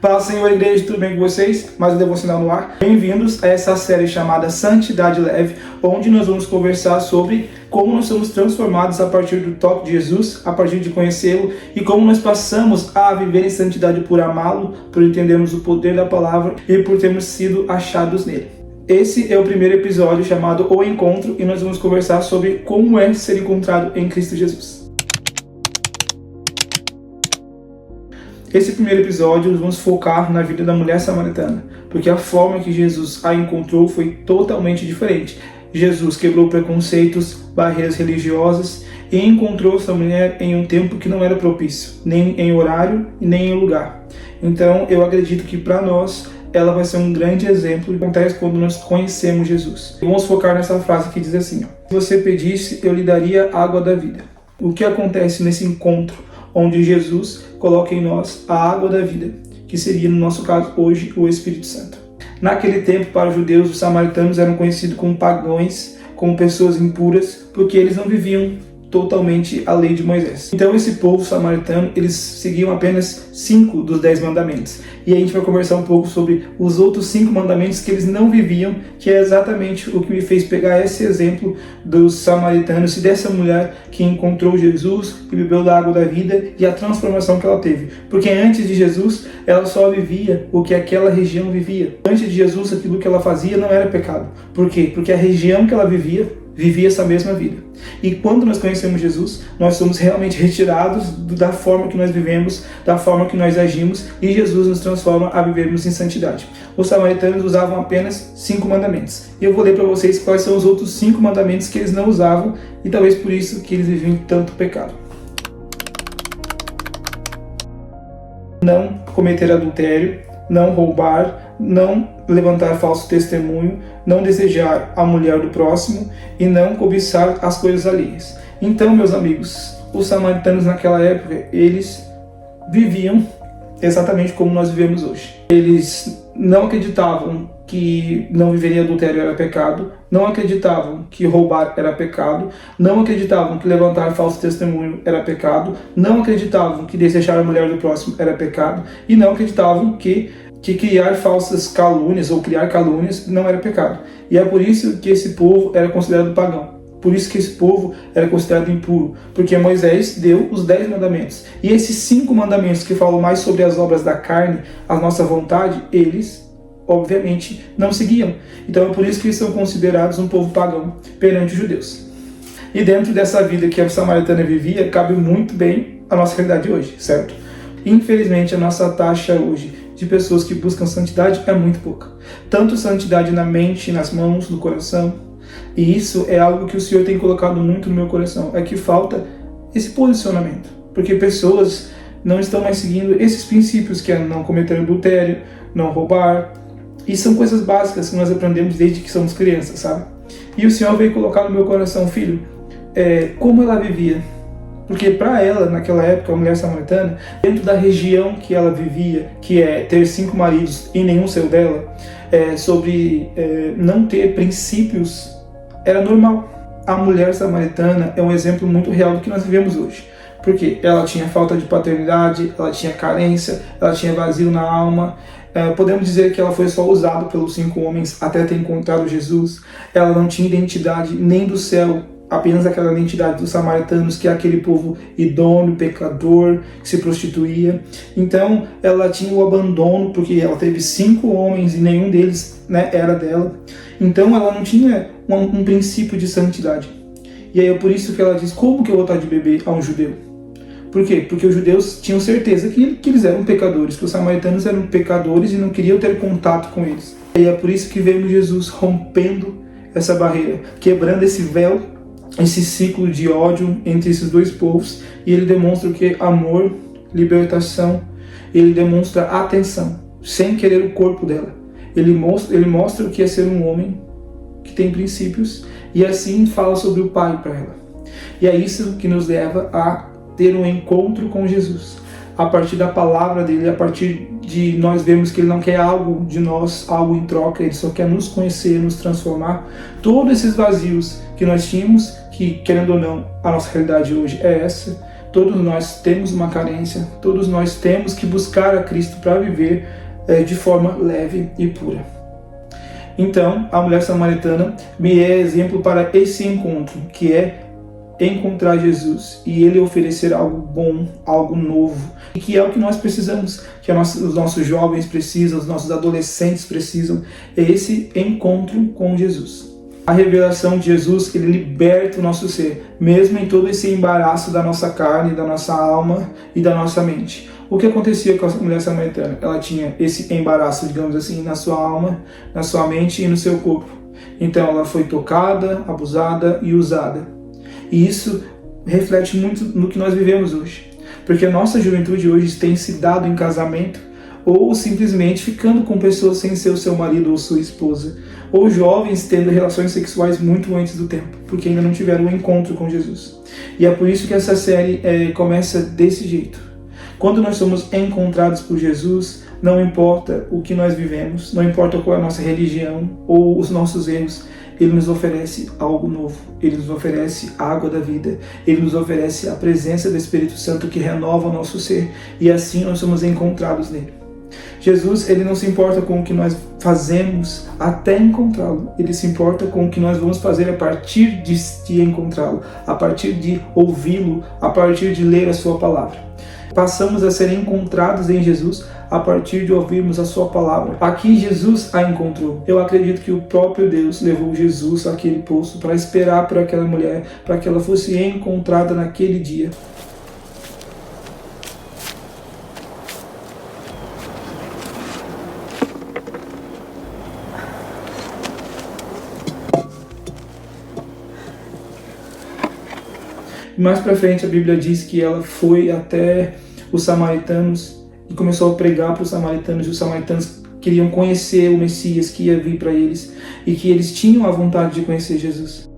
Paz, Senhor, igreja, tudo bem com vocês? Mais um devocional no ar. Bem-vindos a essa série chamada Santidade Leve, onde nós vamos conversar sobre como nós somos transformados a partir do toque de Jesus, a partir de conhecê-lo, e como nós passamos a viver em santidade por amá-lo, por entendermos o poder da palavra e por termos sido achados nele. Esse é o primeiro episódio chamado O Encontro, e nós vamos conversar sobre como é ser encontrado em Cristo Jesus. Esse primeiro episódio nós vamos focar na vida da mulher samaritana, porque a forma que Jesus a encontrou foi totalmente diferente. Jesus quebrou preconceitos, barreiras religiosas e encontrou essa mulher em um tempo que não era propício, nem em horário e nem em lugar. Então eu acredito que para nós ela vai ser um grande exemplo do que acontece quando nós conhecemos Jesus. E vamos focar nessa frase que diz assim: se você pedisse, eu lhe daria água da vida. O que acontece nesse encontro onde Jesus coloca em nós a água da vida, que seria, no nosso caso, hoje, o Espírito Santo. Naquele tempo, para os judeus, os samaritanos eram conhecidos como pagãos, como pessoas impuras, porque eles não viviam totalmente a lei de Moisés. Então esse povo samaritano, eles seguiam apenas 5 dos 10 mandamentos. E a gente vai conversar um pouco sobre os outros 5 mandamentos que eles não viviam, que é exatamente o que me fez pegar esse exemplo dos samaritanos e dessa mulher que encontrou Jesus, que bebeu da água da vida e a transformação que ela teve. Porque antes de Jesus, ela só vivia o que aquela região vivia. Antes de Jesus, aquilo que ela fazia não era pecado. Por quê? Porque a região que ela vivia essa mesma vida. E quando nós conhecemos Jesus, nós somos realmente retirados da forma que nós vivemos, da forma que nós agimos, e Jesus nos transforma a vivermos em santidade. Os samaritanos usavam apenas 5 mandamentos. E eu vou ler para vocês quais são os outros 5 mandamentos que eles não usavam, e talvez por isso que eles viviam tanto pecado. Não cometer adultério, não roubar, não levantar falso testemunho, não desejar a mulher do próximo e não cobiçar as coisas alheias. Então, meus amigos, os samaritanos naquela época, eles viviam exatamente como nós vivemos hoje. Eles não acreditavam que não viver em adultério era pecado, não acreditavam que roubar era pecado, não acreditavam que levantar falso testemunho era pecado, não acreditavam que desejar a mulher do próximo era pecado e não acreditavam que criar falsas calúnias ou criar calúnias não era pecado. E é por isso que esse povo era considerado pagão. Por isso que esse povo era considerado impuro. Porque Moisés deu os 10 mandamentos. E esses 5 mandamentos que falam mais sobre as obras da carne, a nossa vontade, eles, obviamente, não seguiam. Então é por isso que eles são considerados um povo pagão perante os judeus. E dentro dessa vida que a samaritana vivia, cabe muito bem a nossa realidade hoje, certo? Infelizmente, a nossa taxa hoje de pessoas que buscam santidade é muito pouca. Tanto santidade na mente, nas mãos, no coração. E isso é algo que o Senhor tem colocado muito no meu coração. É que falta esse posicionamento. Porque pessoas não estão mais seguindo esses princípios, que é não cometer adultério, não roubar. E são coisas básicas que nós aprendemos desde que somos crianças, sabe? E o Senhor veio colocar no meu coração, filho, como ela vivia. Porque para ela, naquela época, a mulher samaritana, dentro da região que ela vivia, que é ter 5 maridos e nenhum saiu dela, sobre não ter princípios, era normal. A mulher samaritana é um exemplo muito real do que nós vivemos hoje. Porque ela tinha falta de paternidade, ela tinha carência, ela tinha vazio na alma. Podemos dizer que ela foi só usada pelos 5 homens até ter encontrado Jesus. Ela não tinha identidade nem do céu, apenas aquela identidade dos samaritanos, que é aquele povo idôneo, pecador, que se prostituía. Então ela tinha o abandono, porque ela teve 5 homens e nenhum deles, era dela. Então ela não tinha um princípio de santidade. E aí é por isso que ela diz: como que eu vou dar de beber a um judeu? Por quê? Porque os judeus tinham certeza que eles eram pecadores, que os samaritanos eram pecadores e não queriam ter contato com eles. E é por isso que vemos Jesus rompendo essa barreira, quebrando esse véu, esse ciclo de ódio entre esses dois povos, e ele demonstra o que? Amor, libertação, ele demonstra atenção, sem querer o corpo dela. Ele mostra o que é ser um homem que tem princípios, e assim fala sobre o Pai para ela. E é isso que nos leva a ter um encontro com Jesus. A partir da palavra dele, a partir de nós vermos que ele não quer algo de nós, algo em troca, ele só quer nos conhecer, nos transformar. Todos esses vazios que nós tínhamos, que querendo ou não, a nossa realidade hoje é essa, Todos nós temos uma carência, todos nós temos que buscar a Cristo para viver de forma leve e pura. Então, a mulher samaritana me é exemplo para esse encontro, que é encontrar Jesus e Ele oferecer algo bom, algo novo, e que é o que nós precisamos, que os nossos jovens precisam, os nossos adolescentes precisam, é esse encontro com Jesus. A revelação de Jesus, ele liberta o nosso ser, mesmo em todo esse embaraço da nossa carne, da nossa alma e da nossa mente. O que acontecia com a mulher samaritana? Ela tinha esse embaraço, digamos assim, na sua alma, na sua mente e no seu corpo. Então ela foi tocada, abusada e usada. E isso reflete muito no que nós vivemos hoje. Porque a nossa juventude hoje tem se dado em casamento ou simplesmente ficando com pessoas sem ser o seu marido ou sua esposa. Ou jovens tendo relações sexuais muito antes do tempo, porque ainda não tiveram um encontro com Jesus. E é por isso que essa série começa desse jeito. Quando nós somos encontrados por Jesus, não importa o que nós vivemos, não importa qual é a nossa religião ou os nossos erros, Ele nos oferece algo novo, Ele nos oferece a água da vida, Ele nos oferece a presença do Espírito Santo que renova o nosso ser, e assim nós somos encontrados nele. Jesus, ele não se importa com o que nós fazemos até encontrá-lo. Ele se importa com o que nós vamos fazer a partir de encontrá-lo, a partir de ouvi-lo, a partir de ler a sua palavra. Passamos a ser encontrados em Jesus a partir de ouvirmos a sua palavra. Aqui Jesus a encontrou. Eu acredito que o próprio Deus levou Jesus àquele poço para esperar por aquela mulher, para que ela fosse encontrada naquele dia. Mais para frente a Bíblia diz que ela foi até os samaritanos e começou a pregar para os samaritanos, e os samaritanos queriam conhecer o Messias que ia vir para eles e que eles tinham a vontade de conhecer Jesus.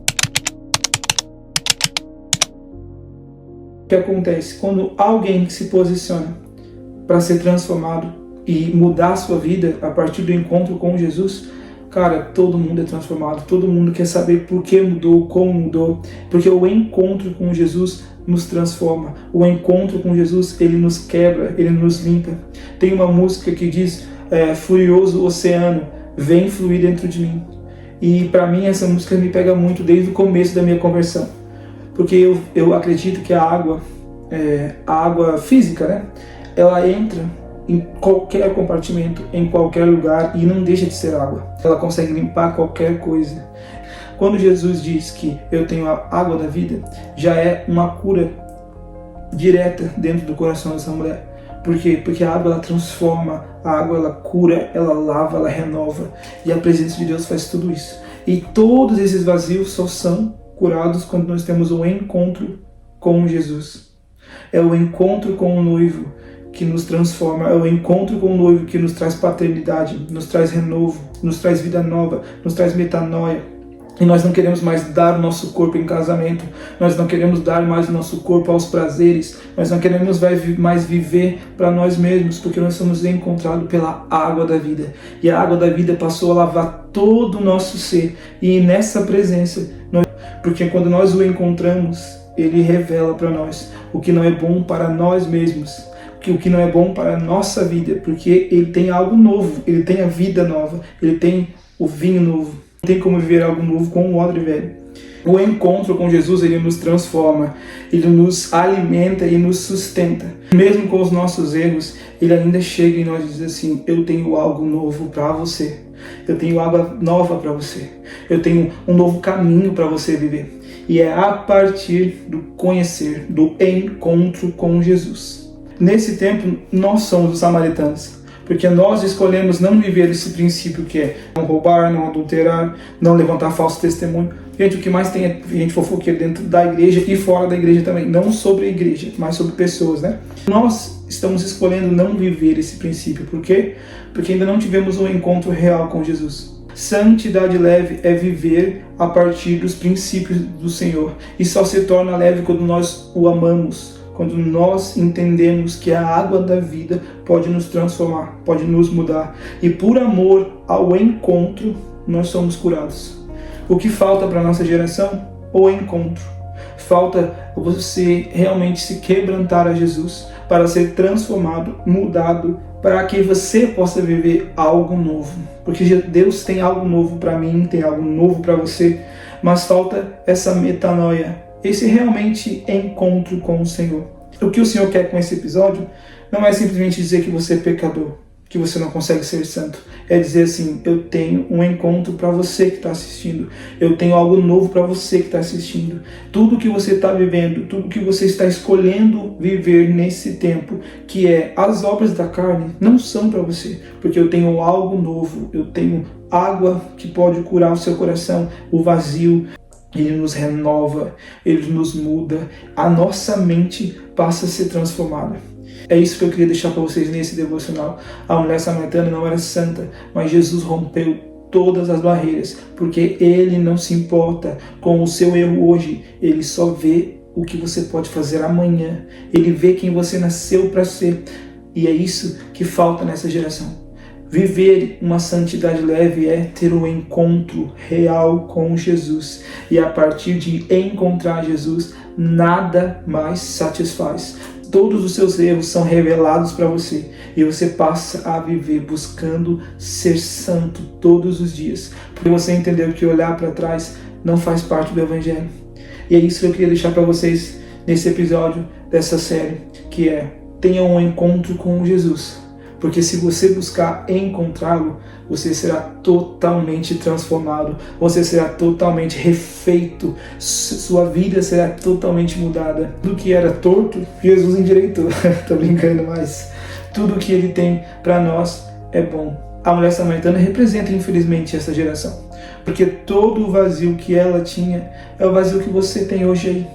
O que acontece? Quando alguém se posiciona para ser transformado e mudar a sua vida a partir do encontro com Jesus, cara, todo mundo é transformado, todo mundo quer saber por que mudou, como mudou, porque o encontro com Jesus nos transforma, o encontro com Jesus, ele nos quebra, ele nos limpa. Tem uma música que diz, furioso oceano, vem fluir dentro de mim. E para mim essa música me pega muito desde o começo da minha conversão, porque eu acredito que a água física, né, ela entra em qualquer compartimento, em qualquer lugar, e não deixa de ser água. Ela consegue limpar qualquer coisa. Quando Jesus diz que eu tenho a água da vida, já é uma cura direta dentro do coração dessa mulher. Por quê? Porque a água ela transforma, a água ela cura, ela lava, ela renova, e a presença de Deus faz tudo isso. E todos esses vazios só são curados quando nós temos um encontro com Jesus. É o encontro com o noivo que nos transforma, é o encontro com o noivo que nos traz paternidade, nos traz renovo, nos traz vida nova, nos traz metanoia. E nós não queremos mais dar o nosso corpo em casamento, nós não queremos dar mais o nosso corpo aos prazeres, nós não queremos mais viver para nós mesmos, porque nós somos encontrados pela água da vida. E a água da vida passou a lavar todo o nosso ser. E nessa presença, porque quando nós o encontramos, ele revela para nós o que não é bom para nós mesmos, o que não é bom para a nossa vida, porque ele tem algo novo, ele tem a vida nova, ele tem o vinho novo. Não tem como viver algo novo com um odre velho. O encontro com Jesus, ele nos transforma, ele nos alimenta e nos sustenta. Mesmo com os nossos erros, ele ainda chega em nós e diz assim, eu tenho algo novo para você, eu tenho água nova para você, eu tenho um novo caminho para você viver. E é a partir do conhecer, do encontro com Jesus. Nesse tempo, nós somos os samaritanos, porque nós escolhemos não viver esse princípio que é não roubar, não adulterar, não levantar falso testemunho. Gente, o que mais tem é gente fofoqueira dentro da igreja e fora da igreja também, não sobre a igreja, mas sobre pessoas, né? Nós estamos escolhendo não viver esse princípio, por quê? Porque ainda não tivemos um encontro real com Jesus. Santidade leve é viver a partir dos princípios do Senhor, e só se torna leve quando nós o amamos, quando nós entendemos que a água da vida pode nos transformar, pode nos mudar. E por amor ao encontro, nós somos curados. O que falta para a nossa geração? O encontro. falta você realmente se quebrantar a Jesus para ser transformado, mudado, para que você possa viver algo novo. Porque Deus tem algo novo para mim, tem algo novo para você, mas falta essa metanoia, esse realmente encontro com o Senhor. O que o Senhor quer com esse episódio não é simplesmente dizer que você é pecador, que você não consegue ser santo. É dizer assim, eu tenho um encontro para você que está assistindo. Eu tenho algo novo para você que está assistindo. Tudo que você está vivendo, tudo que você está escolhendo viver nesse tempo, que é as obras da carne, não são para você. Porque eu tenho algo novo, eu tenho água que pode curar o seu coração, o vazio. Ele nos renova, Ele nos muda, a nossa mente passa a ser transformada. É isso que eu queria deixar para vocês nesse devocional. A mulher samaritana não era santa, mas Jesus rompeu todas as barreiras, porque Ele não se importa com o seu erro hoje, Ele só vê o que você pode fazer amanhã. Ele vê quem você nasceu para ser, e é isso que falta nessa geração. Viver uma santidade leve é ter um encontro real com Jesus. E a partir de encontrar Jesus, nada mais satisfaz. Todos os seus erros são revelados para você. E você passa a viver buscando ser santo todos os dias. Porque você entendeu que olhar para trás não faz parte do Evangelho. E é isso que eu queria deixar para vocês nesse episódio dessa série. Que é, tenha um encontro com Jesus. Porque se você buscar encontrá-lo, você será totalmente transformado, você será totalmente refeito, sua vida será totalmente mudada. Tudo que era torto, Jesus endireitou. Tô brincando, mas tudo que Ele tem para nós é bom. A mulher samaritana representa, infelizmente, essa geração. Porque todo o vazio que ela tinha é o vazio que você tem hoje aí.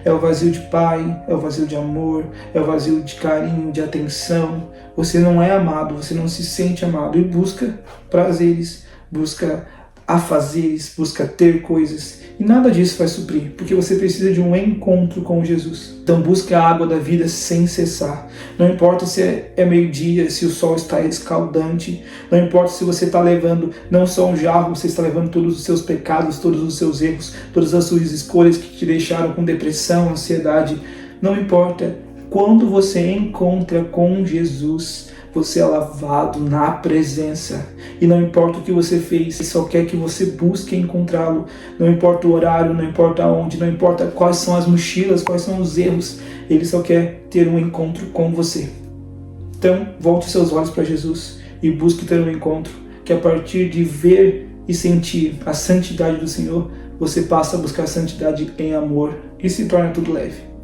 É o vazio de pai, é o vazio de amor, é o vazio de carinho, de atenção. Você não é amado, você não se sente amado e busca prazeres, busca afazeres, busca ter coisas. E nada disso vai suprir, porque você precisa de um encontro com Jesus. Então busque a água da vida sem cessar. Não importa se é meio-dia, se o sol está escaldante. Não importa se você está levando não só um jarro, você está levando todos os seus pecados, todos os seus erros, todas as suas escolhas que te deixaram com depressão, ansiedade. Não importa. Quando você encontra com Jesus, você é lavado na presença. E não importa o que você fez, Ele só quer que você busque encontrá-lo. Não importa o horário, não importa onde, não importa quais são as mochilas, quais são os erros. Ele só quer ter um encontro com você. Então, volte seus olhos para Jesus e busque ter um encontro, que a partir de ver e sentir a santidade do Senhor, você passa a buscar a santidade em amor e se torna tudo leve.